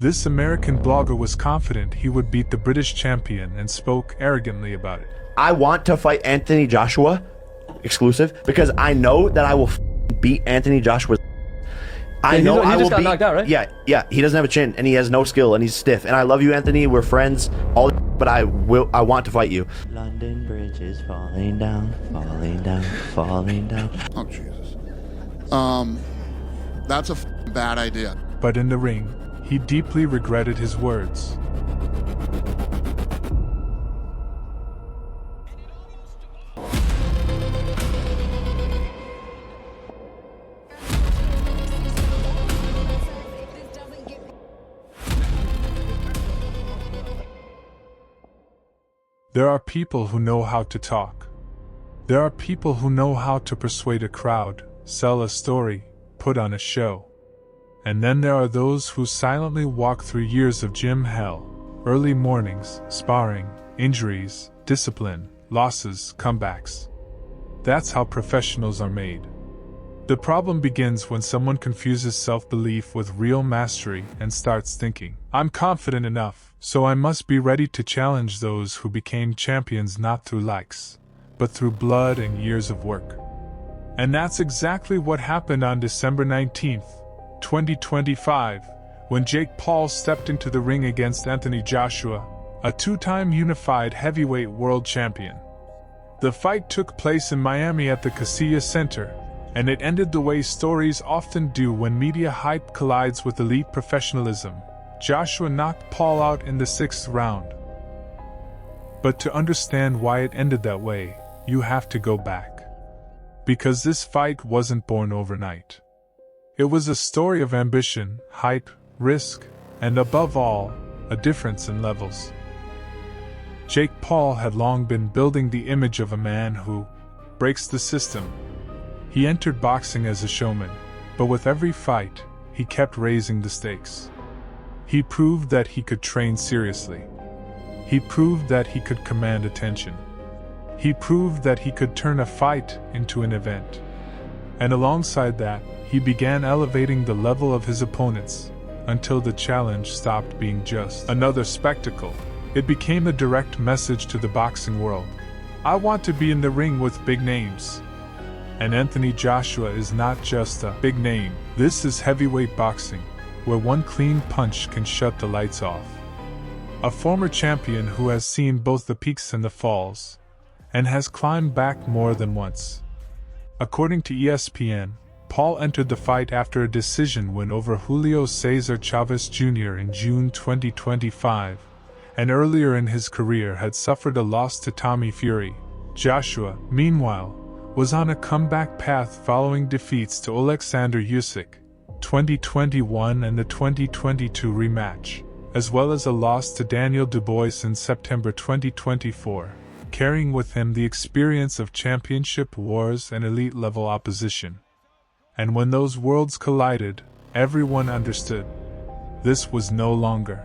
This American blogger was confident he would beat the British champion and spoke arrogantly about it. I want to fight Anthony Joshua, exclusive, because I know that I will beat Anthony Joshua. I know I will got knocked out, right? Yeah. He doesn't have a chin, and he has no skill, and he's stiff. And I love you, Anthony. We're friends. But I want to fight you. London Bridge is falling down, falling down, falling down. Oh Jesus. That's a bad idea. But in the ring, he deeply regretted his words. There are people who know how to talk. There are people who know how to persuade a crowd, sell a story, put on a show. And then there are those who silently walk through years of gym hell, early mornings, sparring, injuries, discipline, losses, comebacks. That's how professionals are made. The problem begins when someone confuses self-belief with real mastery and starts thinking, I'm confident enough, so I must be ready to challenge those who became champions not through likes, but through blood and years of work. And that's exactly what happened on December 19th, 2025, when Jake Paul stepped into the ring against Anthony Joshua, a two-time unified heavyweight world champion. The fight took place in Miami at the Casilla Center, and it ended the way stories often do when media hype collides with elite professionalism. Joshua knocked Paul out in the 6th round. But to understand why it ended that way, you have to go back. Because this fight wasn't born overnight. It was a story of ambition, hype, risk, and above all, a difference in levels. Jake Paul had long been building the image of a man who breaks the system. He entered boxing as a showman, but with every fight, he kept raising the stakes. He proved that he could train seriously. He proved that he could command attention. He proved that he could turn a fight into an event. And alongside that, he began elevating the level of his opponents, until the challenge stopped being just another spectacle. It became a direct message to the boxing world. I want to be in the ring with big names. And Anthony Joshua is not just a big name. This is heavyweight boxing, where one clean punch can shut the lights off. A former champion who has seen both the peaks and the falls, and has climbed back more than once. According to ESPN, Paul entered the fight after a decision win over Julio Cesar Chavez Jr. in June 2025, and earlier in his career had suffered a loss to Tommy Fury. Joshua, meanwhile, was on a comeback path following defeats to Alexander Usyk, 2021 and the 2022 rematch, as well as a loss to Daniel Dubois in September 2024, carrying with him the experience of championship wars and elite-level opposition. And when those worlds collided, everyone understood. This was no longer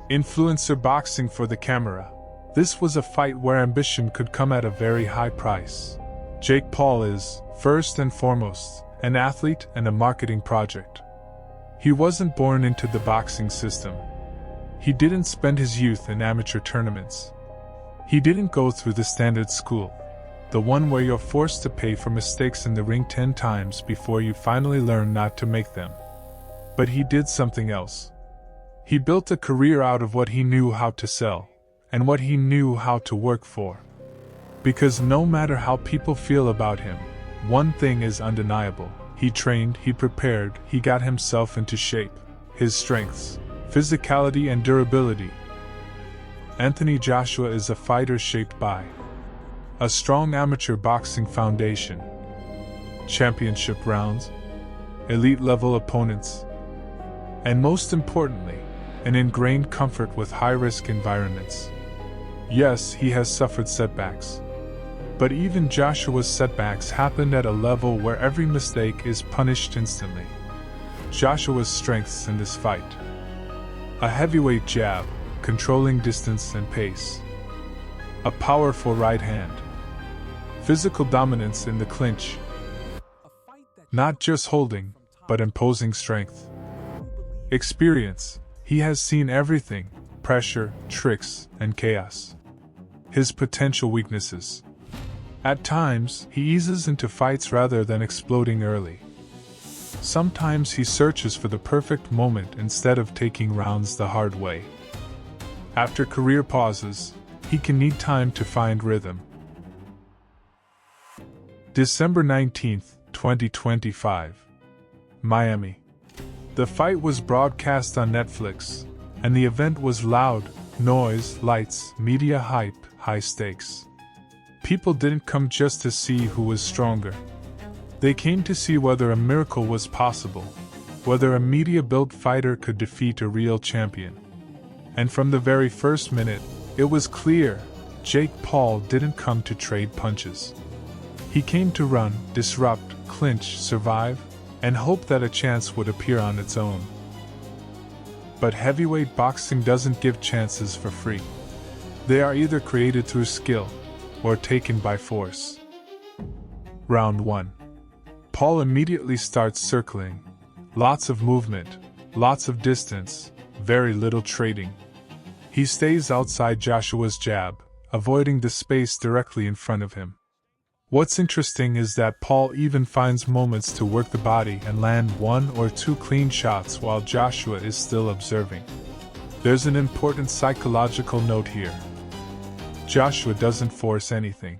influencer boxing for the camera. This was a fight where ambition could come at a very high price. Jake Paul is, first and foremost, an athlete and a marketing project. He wasn't born into the boxing system. He didn't spend his youth in amateur tournaments. He didn't go through the standard school, the one where you're forced to pay for mistakes in the ring 10 times before you finally learn not to make them. But he did something else. He built a career out of what he knew how to sell, and what he knew how to work for. Because no matter how people feel about him, one thing is undeniable. He trained, he prepared, he got himself into shape. His strengths, physicality and durability. Anthony Joshua is a fighter shaped by a strong amateur boxing foundation, championship rounds, elite-level opponents, and most importantly, an ingrained comfort with high-risk environments. Yes, he has suffered setbacks. But even Joshua's setbacks happened at a level where every mistake is punished instantly. Joshua's strengths in this fight: a heavyweight jab, controlling distance and pace. A powerful right hand. Physical dominance in the clinch. Not just holding, but imposing strength. Experience. He has seen everything: pressure, tricks, and chaos. His potential weaknesses. At times, he eases into fights rather than exploding early. Sometimes he searches for the perfect moment instead of taking rounds the hard way. After career pauses, he can need time to find rhythm. December 19, 2025. Miami. The fight was broadcast on Netflix, and the event was loud: noise, lights, media hype, high stakes. People didn't come just to see who was stronger. They came to see whether a miracle was possible, whether a media-built fighter could defeat a real champion. And from the very first minute, it was clear: Jake Paul didn't come to trade punches. He came to run, disrupt, clinch, survive, and hope that a chance would appear on its own. But heavyweight boxing doesn't give chances for free. They are either created through skill or taken by force. Round 1. Paul immediately starts circling. Lots of movement, lots of distance, very little trading. He stays outside Joshua's jab, avoiding the space directly in front of him. What's interesting is that Paul even finds moments to work the body and land 1 or 2 clean shots while Joshua is still observing. There's an important psychological note here. Joshua doesn't force anything.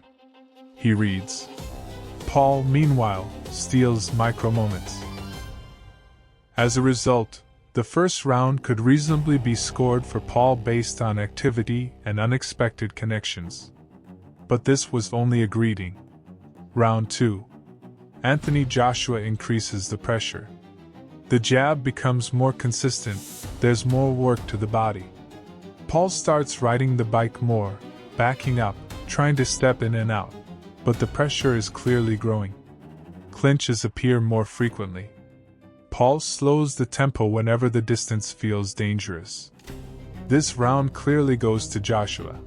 He reads. Paul, meanwhile, steals micro moments. As a result, the first round could reasonably be scored for Paul based on activity and unexpected connections. But this was only a greeting. Round 2. Anthony Joshua increases the pressure. The jab becomes more consistent, there's more work to the body. Paul starts riding the bike more, backing up, trying to step in and out, but the pressure is clearly growing. Clinches appear more frequently. Paul slows the tempo whenever the distance feels dangerous. This round clearly goes to Joshua.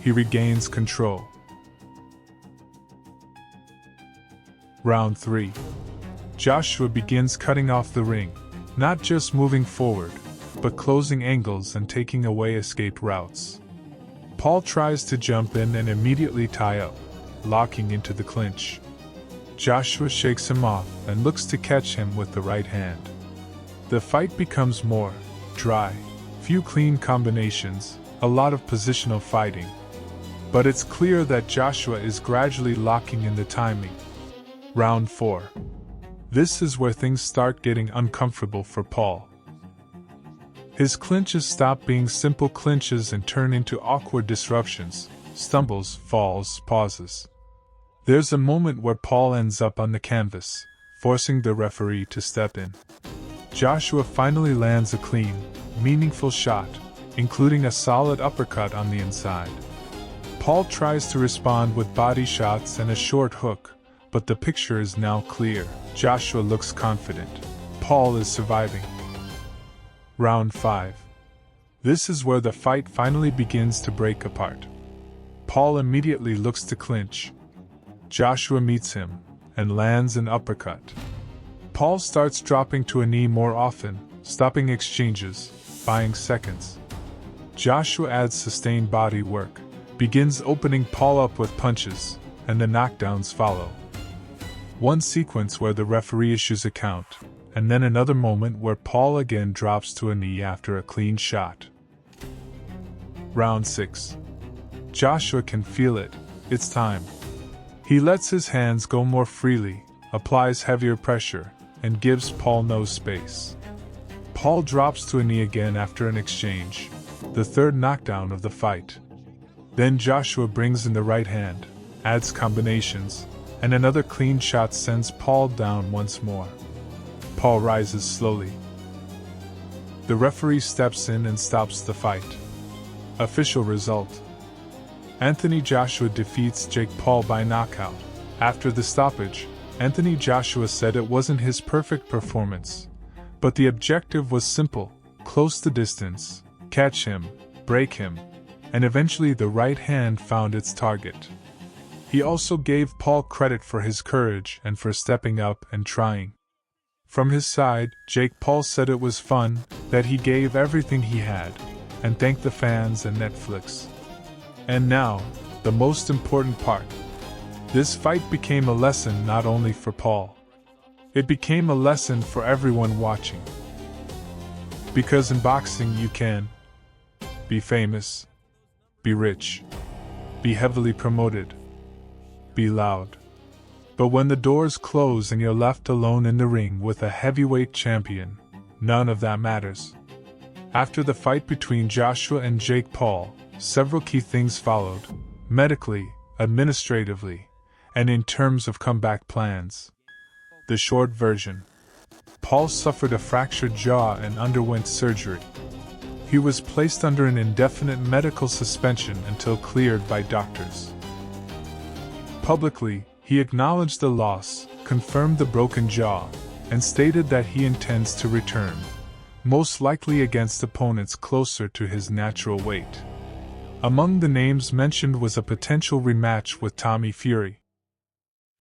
He regains control. Round 3. Joshua begins cutting off the ring, not just moving forward, but closing angles and taking away escape routes. Paul tries to jump in and immediately tie up, locking into the clinch. Joshua shakes him off and looks to catch him with the right hand. The fight becomes more dry, few clean combinations, a lot of positional fighting. But it's clear that Joshua is gradually locking in the timing. Round 4. This is where things start getting uncomfortable for Paul. His clinches stop being simple clinches and turn into awkward disruptions, stumbles, falls, pauses. There's a moment where Paul ends up on the canvas, forcing the referee to step in. Joshua finally lands a clean, meaningful shot, including a solid uppercut on the inside. Paul tries to respond with body shots and a short hook, but the picture is now clear. Joshua looks confident. Paul is surviving. Round 5. This is where the fight finally begins to break apart. Paul immediately looks to clinch. Joshua meets him and lands an uppercut. Paul starts dropping to a knee more often, stopping exchanges, buying seconds. Joshua adds sustained body work, begins opening Paul up with punches, and the knockdowns follow. One sequence where the referee issues a count, and then another moment where Paul again drops to a knee after a clean shot. Round 6. Joshua can feel it. It's time. He lets his hands go more freely, applies heavier pressure, and gives Paul no space. Paul drops to a knee again after an exchange, the third knockdown of the fight. Then Joshua brings in the right hand, adds combinations, and another clean shot sends Paul down once more. Paul rises slowly. The referee steps in and stops the fight. Official result. Anthony Joshua defeats Jake Paul by knockout. After the stoppage, Anthony Joshua said it wasn't his perfect performance, but the objective was simple: close the distance, catch him, break him, and eventually the right hand found its target. He also gave Paul credit for his courage and for stepping up and trying. From his side, Jake Paul said it was fun, that he gave everything he had, and thanked the fans and Netflix. And now, the most important part. This fight became a lesson not only for Paul. It became a lesson for everyone watching. Because in boxing you can be famous, be rich, be heavily promoted, be loud. But when the doors close and you're left alone in the ring with a heavyweight champion, none of that matters. After the fight between Joshua and Jake Paul, several key things followed, medically, administratively, and in terms of comeback plans. The short version. Paul suffered a fractured jaw and underwent surgery. He was placed under an indefinite medical suspension until cleared by doctors. Publicly, he acknowledged the loss, confirmed the broken jaw, and stated that he intends to return, most likely against opponents closer to his natural weight. Among the names mentioned was a potential rematch with Tommy Fury.